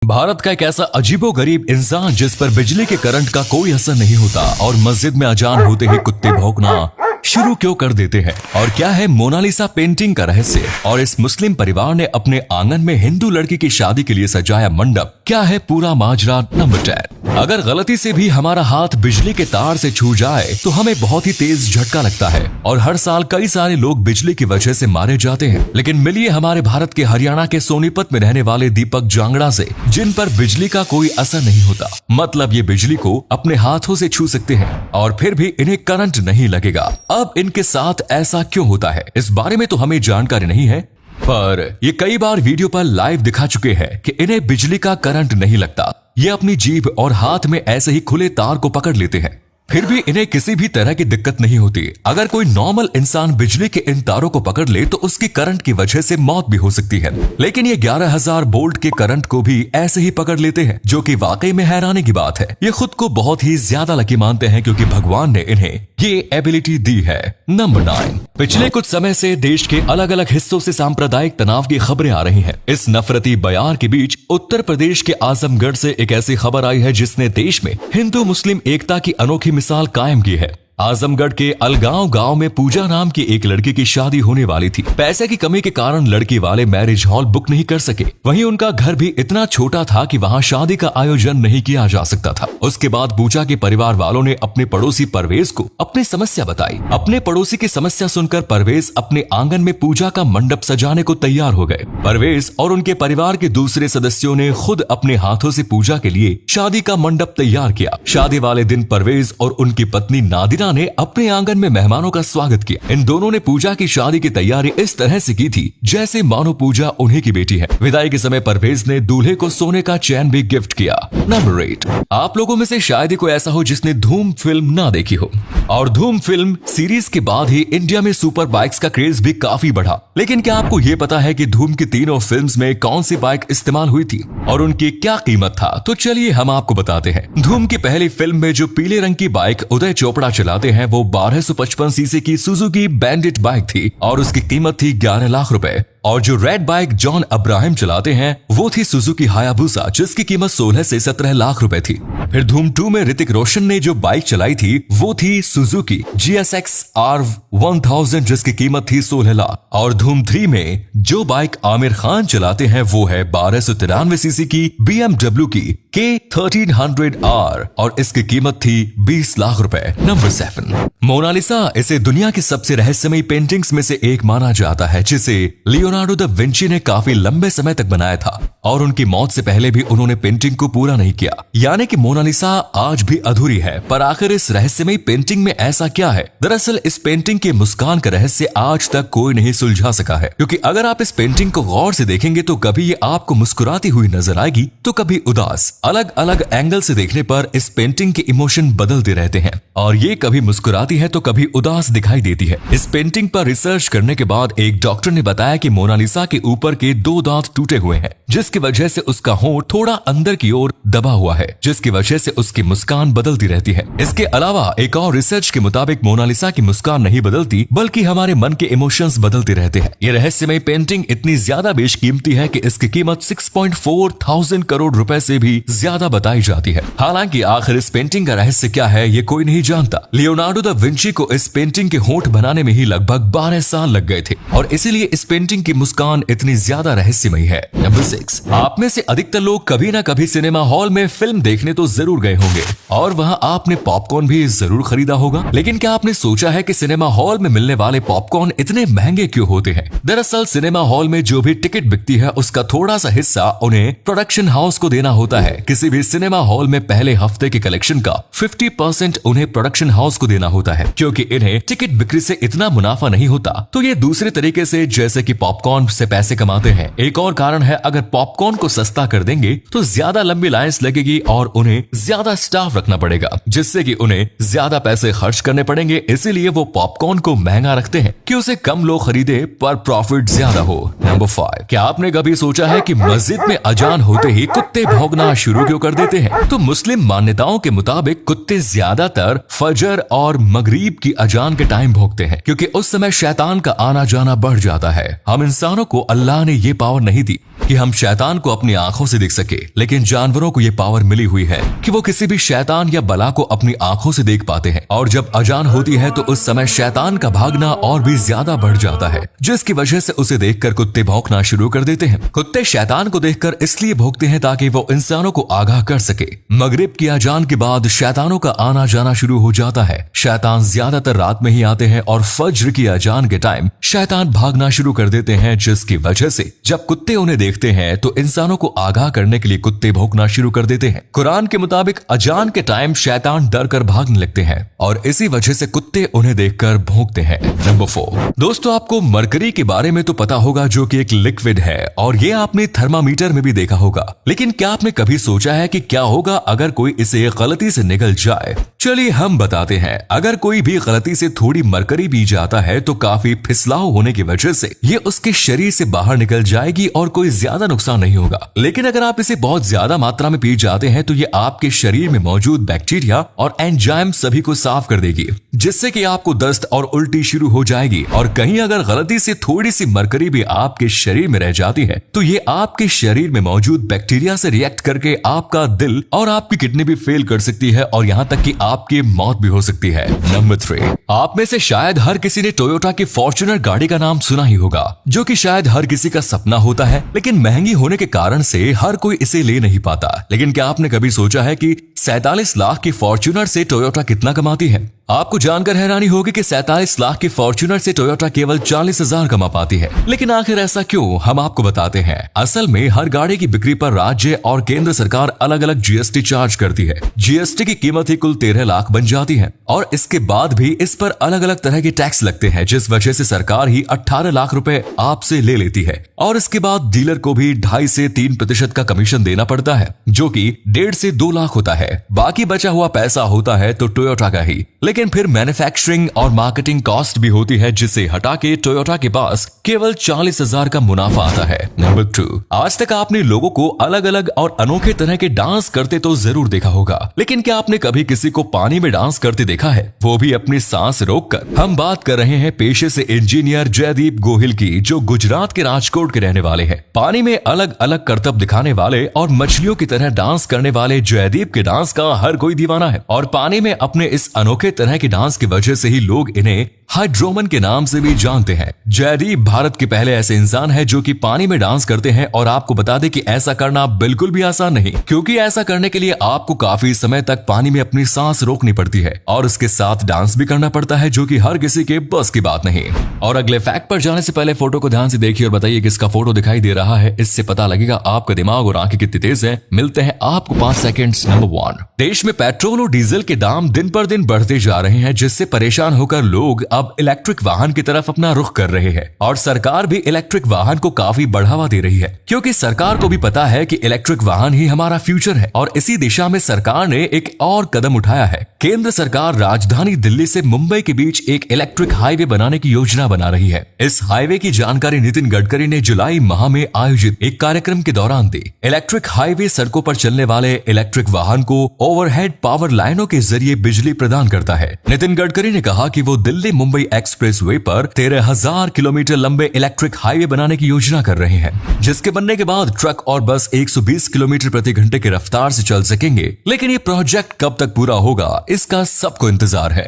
भारत का एक ऐसा अजीबोगरीब इंसान जिस पर बिजली के करंट का कोई असर नहीं होता और मस्जिद में अजान होते ही कुत्ते भौंकना शुरू क्यों कर देते हैं। और क्या है मोनालिसा पेंटिंग का रहस्य। और इस मुस्लिम परिवार ने अपने आंगन में हिंदू लड़की की शादी के लिए सजाया मंडप। क्या है पूरा माजरा। नंबर 10। अगर गलती से भी हमारा हाथ बिजली के तार से छू जाए तो हमें बहुत ही तेज झटका लगता है और हर साल कई सारे लोग बिजली की वजह से मारे जाते हैं। लेकिन मिलिए हमारे भारत के हरियाणा के सोनीपत में रहने वाले दीपक जांगड़ा से, जिन पर बिजली का कोई असर नहीं होता। मतलब ये बिजली को अपने हाथों से छू सकते हैं और फिर भी इन्हें करंट नहीं लगेगा। अब इनके साथ ऐसा क्यों होता है, इस बारे में तो हमें जानकारी नहीं है, पर ये कई बार वीडियो पर लाइव दिखा चुके हैं कि इन्हें बिजली का करंट नहीं लगता। ये अपनी जीभ और हाथ में ऐसे ही खुले तार को पकड़ लेते हैं, फिर भी इन्हें किसी भी तरह की दिक्कत नहीं होती। अगर कोई नॉर्मल इंसान बिजली के इन तारों को पकड़ ले तो उसकी करंट की वजह से मौत भी हो सकती है, लेकिन ये 11,000 वोल्ट के करंट को भी ऐसे ही पकड़ लेते हैं, जो कि वाकई में हैरानी की बात है। ये खुद को बहुत ही ज्यादा लकी मानते हैं क्योंकि भगवान ने इन्हें ये एबिलिटी दी है। नंबर 9। पिछले कुछ समय से देश के अलग अलग हिस्सों से सांप्रदायिक तनाव की खबरें आ रही हैं। इस नफरती बयार के बीच उत्तर प्रदेश के आजमगढ़ से एक ऐसी खबर आई है जिसने देश में हिंदू मुस्लिम एकता की अनोखी मिसाल कायम की है। आजमगढ़ के अलगांव गांव में पूजा नाम की एक लड़की की शादी होने वाली थी। पैसे की कमी के कारण लड़की वाले मैरिज हॉल बुक नहीं कर सके। वहीं उनका घर भी इतना छोटा था कि वहां शादी का आयोजन नहीं किया जा सकता था। उसके बाद पूजा के परिवार वालों ने अपने पड़ोसी परवेज को अपनी समस्या बताई। अपने पड़ोसी की समस्या सुनकर परवेज अपने आंगन में पूजा का मंडप सजाने को तैयार हो गए। परवेज और उनके परिवार के दूसरे सदस्यों ने खुद अपने हाथों से पूजा के लिए शादी का मंडप तैयार किया। शादी वाले दिन परवेज और उनकी पत्नी नादिरा ने अपने आंगन में मेहमानों का स्वागत किया। इन दोनों ने पूजा की शादी की तैयारी इस तरह से की थी जैसे मानो पूजा उन्हीं की बेटी है। विदाई के समय परवेज ने दूल्हे को सोने का चैन भी गिफ्ट किया। नंबर 8। आप लोगों में से शायद ही कोई ऐसा हो जिसने धूम फिल्म ना देखी हो, और धूम फिल्म सीरीज के बाद ही इंडिया में सुपर बाइक्स का क्रेज भी काफी बढ़ा। लेकिन क्या आपको ये पता है कि धूम की तीनों फिल्म्स में कौन सी बाइक इस्तेमाल हुई थी और उनकी क्या कीमत था? तो चलिए हम आपको बताते हैं। धूम की पहली फिल्म में जो पीले रंग की बाइक उदय चोपड़ा चलाते हैं वो 1255 सीसी की सुजुकी बैंडिट बाइक थी और उसकी कीमत थी 11 लाख रुपए। और जो रेड बाइक जॉन अब्राहम चलाते हैं वो थी सुजुकी हायाबुसा, जिसकी कीमत 16 से 17 लाख रुपए थी। फिर धूम 2 में ऋतिक रोशन ने जो बाइक चलाई थी वो थी सुजुकी GSX R1000, जिसकी कीमत थी 16 लाख। और धूम 3 में जो बाइक आमिर खान चलाते हैं वो है 1293 सीसी की BMW की K1300R और इसकी कीमत थी 20 लाख रुपए। नंबर 7। मोनालिसा इसे दुनिया की सबसे रहस्यमयी पेंटिंग्स में से एक माना जाता है, जिसे लियोनार्डो दा विंची ने काफी लंबे समय तक बनाया था और उनकी मौत से पहले भी उन्होंने पेंटिंग को पूरा नहीं किया। यानी कि मोनालिसा आज भी अधूरी है। पर आखिर इस रहस्यमयी पेंटिंग में ऐसा क्या है? दरअसल इस पेंटिंग के मुस्कान का रहस्य आज तक कोई नहीं सुलझा सका है, क्योंकि अगर आप इस पेंटिंग को गौर से देखेंगे तो कभी ये आपको मुस्कुराती हुई नजर आएगी तो कभी उदास। अलग अलग एंगल से देखने पर इस पेंटिंग के इमोशन बदलते रहते हैं और ये कभी मुस्कुराती है तो कभी उदास दिखाई देती है। इस पेंटिंग पर रिसर्च करने के बाद एक डॉक्टर ने बताया कि मोनालिसा के ऊपर के 2 दांत टूटे हुए हैं, जिसकी वजह से उसका होंठ थोड़ा अंदर की ओर दबा हुआ है, जिसकी वजह से उसकी मुस्कान बदलती रहती है। इसके अलावा एक और रिसर्च के मुताबिक मोनालिसा की मुस्कान नहीं बदलती बल्कि हमारे मन के इमोशंस बदलते रहते हैं। ये रहस्यमय पेंटिंग इतनी ज्यादा बेशकीमती है कि इसकी कीमत 6.4 थाउजेंड करोड़ रुपए से भी ज्यादा बताई जाती है। हालांकि आखिर इस पेंटिंग का रहस्य क्या है ये कोई नहीं जानता। लियोनार्डो दा विंची को इस पेंटिंग के होंठ बनाने में ही लगभग 12 साल लग गए थे और इसीलिए इस पेंटिंग की मुस्कान इतनी ज्यादा रहस्यमयी है। नंबर 6। आप में से अधिकतर लोग कभी ना कभी सिनेमा हॉल में फिल्म देखने तो जरूर गए होंगे और वहां आपने पॉपकॉर्न भी जरूर खरीदा होगा। लेकिन क्या आपने सोचा है कि सिनेमा हॉल में मिलने वाले पॉपकॉर्न इतने महंगे क्यों होते हैं? दरअसल सिनेमा हॉल में जो भी टिकट बिकती है उसका थोड़ा सा हिस्सा उन्हें प्रोडक्शन हाउस को देना होता है। किसी भी सिनेमा हॉल में पहले हफ्ते के कलेक्शन का 50% उन्हें प्रोडक्शन हाउस को देना होता है, क्योंकि इन्हें टिकट बिक्री से इतना मुनाफा नहीं होता। तो ये दूसरे तरीके से जैसे कि पॉपकॉर्न से पैसे कमाते हैं। एक और कारण है, अगर पॉपकॉर्न को सस्ता कर देंगे तो ज्यादा लंबी लाइंस लगेगी और उन्हें ज्यादा स्टाफ रखना पड़ेगा, जिससे कि उन्हें ज्यादा पैसे खर्च करने पड़ेंगे। इसीलिए वो पॉपकॉर्न को महंगा रखते हैं कि उसे कम लोग खरीदे पर प्रॉफिट ज्यादा हो। नंबर 5। क्या आपने कभी सोचा है कि मस्जिद में अजान होते ही कुत्ते भौंकना शुरू शुरू क्यों कर देते हैं? तो मुस्लिम मान्यताओं के मुताबिक कुत्ते ज्यादातर फजर और मगरिब की अजान के टाइम भौंकते हैं, क्योंकि उस समय शैतान का आना जाना बढ़ जाता है। हम इंसानों को अल्लाह ने ये पावर नहीं दी कि हम शैतान को अपनी आंखों से देख सके, लेकिन जानवरों को ये पावर मिली हुई है कि वो किसी भी शैतान या बला को अपनी आंखों से देख पाते हैं। और जब अजान होती है तो उस समय शैतान का भागना और भी ज्यादा बढ़ जाता है, जिसकी वजह से उसे देखकर कुत्ते भौंकना शुरू कर देते हैं। कुत्ते शैतान को देखकर इसलिए भौंकते हैं ताकि वो इंसानों को आगाह कर सके। मगरिब की अजान के बाद शैतानों का आना जाना शुरू हो जाता है। शैतान ज्यादातर रात में ही आते हैं और फज्र की अजान के टाइम शैतान भागना शुरू कर देते हैं, जिसकी वजह से जब कुत्ते उन्हें देखते हैं तो इंसानों को आगाह करने के लिए कुत्ते भौंकना शुरू कर देते हैं। कुरान के मुताबिक अजान के टाइम शैतान डर कर भागने लगते हैं और इसी वजह से कुत्ते उन्हें देखकर भौंकते हैं। नंबर 4, दोस्तों आपको मरकरी के बारे में तो पता होगा, जो कि एक लिक्विड है और ये आपने थर्मामीटर में भी देखा होगा। लेकिन क्या आपने कभी सोचा है कि क्या होगा अगर कोई इसे गलती से निगल जाए? चलिए हम बताते हैं। अगर कोई भी गलती से थोड़ी मरकरी पी जाता है तो काफी फिसलाव होने की वजह से ये उसके शरीर से बाहर निकल जाएगी और कोई ज्यादा नुकसान नहीं होगा। लेकिन अगर आप इसे बहुत ज्यादा मात्रा में पी जाते हैं तो ये आपके शरीर में मौजूद बैक्टीरिया और एंजाइम सभी को साफ कर देगी, जिससे कि आपको दस्त और उल्टी शुरू हो जाएगी। और कहीं अगर गलती से थोड़ी सी मरकरी भी आपके शरीर में रह जाती है तो ये आपके शरीर में मौजूद बैक्टीरिया से रिएक्ट करके आपका दिल और आपकी किडनी भी फेल कर सकती है और यहाँ तक कि आपकी मौत भी हो सकती है। नंबर 3, आप में से शायद हर किसी ने टोयोटा की फॉर्च्यूनर गाड़ी का नाम सुना ही होगा, जो कि शायद हर किसी का सपना होता है, लेकिन महंगी होने के कारण से हर कोई इसे ले नहीं पाता। लेकिन क्या आपने कभी सोचा है कि 47 लाख की फॉर्च्यूनर से टोयोटा कितना कमाती है? आपको जानकर हैरानी होगी कि 47 लाख की फॉर्च्यूनर से टोयोटा केवल 40,000 कमा पाती है। लेकिन आखिर ऐसा क्यों, हम आपको बताते हैं। असल में हर गाड़ी की बिक्री पर राज्य और केंद्र सरकार अलग अलग जीएसटी चार्ज करती है। जीएसटी की कीमत ही कुल 13 लाख बन जाती है और इसके बाद भी इस पर अलग अलग तरह के टैक्स लगते हैं, जिस वजह से सरकार ही 18 लाख रुपए आपसे ले लेती है। और इसके बाद डीलर को भी 2.5 से 3% का कमीशन देना पड़ता है, जो कि 1.5 से 2 लाख होता है। बाकी बचा हुआ पैसा होता है तो टोयोटा का ही। लेकिन फिर मैन्युफैक्चरिंग और मार्केटिंग कॉस्ट भी होती है, जिसे हटा के टोयोटा के पास केवल 40,000 का मुनाफा आता है। नंबर 2, आज तक आपने लोगों को अलग अलग और अनोखे तरह के डांस करते तो जरूर देखा होगा, लेकिन क्या आपने कभी किसी को पानी में डांस करते देखा है, वो भी अपनी सांस रोककर? हम बात कर रहे हैं पेशे से इंजीनियर जयदीप गोहिल की, जो गुजरात के राजकोट के रहने वाले हैं। पानी में अलग अलग करतब दिखाने वाले और मछलियों की तरह डांस करने वाले जयदीप के डांस का हर कोई दीवाना है और पानी में अपने इस अनोखे तरह के डांस की वजह से ही लोग इन्हें हाइड्रोमन के नाम से भी जानते हैं। जयदीप भारत के पहले ऐसे इंसान हैं जो कि पानी में डांस करते हैं और आपको बता दें कि ऐसा करना बिल्कुल भी आसान नहीं, क्योंकि ऐसा करने के लिए आपको काफी समय तक पानी में अपनी सांस रोकनी पड़ती है और उसके साथ डांस भी करना पड़ता है, जो कि हर किसी के बस की बात नहीं। और अगले फैक्ट पर जाने से पहले फोटो को ध्यान से देखिए और बताइए किसका फोटो दिखाई दे रहा है, इससे पता लगेगा आपका दिमाग और आंखें कितनी तेज है। मिलते हैं आपको 5 सेकंड्स। नंबर 1, देश में पेट्रोल और डीजल के दाम दिन पर दिन बढ़ते जा रहे हैं, जिससे परेशान होकर लोग अब इलेक्ट्रिक वाहन की तरफ अपना रुख कर रहे हैं और सरकार भी इलेक्ट्रिक वाहन को काफी बढ़ावा दे रही है, क्योंकि सरकार को भी पता है कि इलेक्ट्रिक वाहन ही हमारा फ्यूचर है। और इसी दिशा में सरकार ने एक और कदम उठाया है। केंद्र सरकार राजधानी दिल्ली से मुंबई के बीच एक इलेक्ट्रिक हाईवे बनाने की योजना बना रही है। इस हाईवे की जानकारी नितिन गडकरी ने जुलाई माह में आयोजित एक कार्यक्रम के दौरान दी। इलेक्ट्रिक हाईवे सड़कों पर चलने वाले इलेक्ट्रिक वाहन को ओवरहेड पावर लाइनों के जरिए बिजली प्रदान करता है। नितिन गडकरी ने कहा कि वो दिल्ली मुंबई एक्सप्रेसवे पर 13,000 किलोमीटर लंबे इलेक्ट्रिक हाईवे बनाने की योजना कर रहे हैं, जिसके बनने के बाद ट्रक और बस 120 किलोमीटर प्रति घंटे की रफ्तार से चल सकेंगे। लेकिन ये प्रोजेक्ट कब तक पूरा होगा, इसका सबको इंतजार है।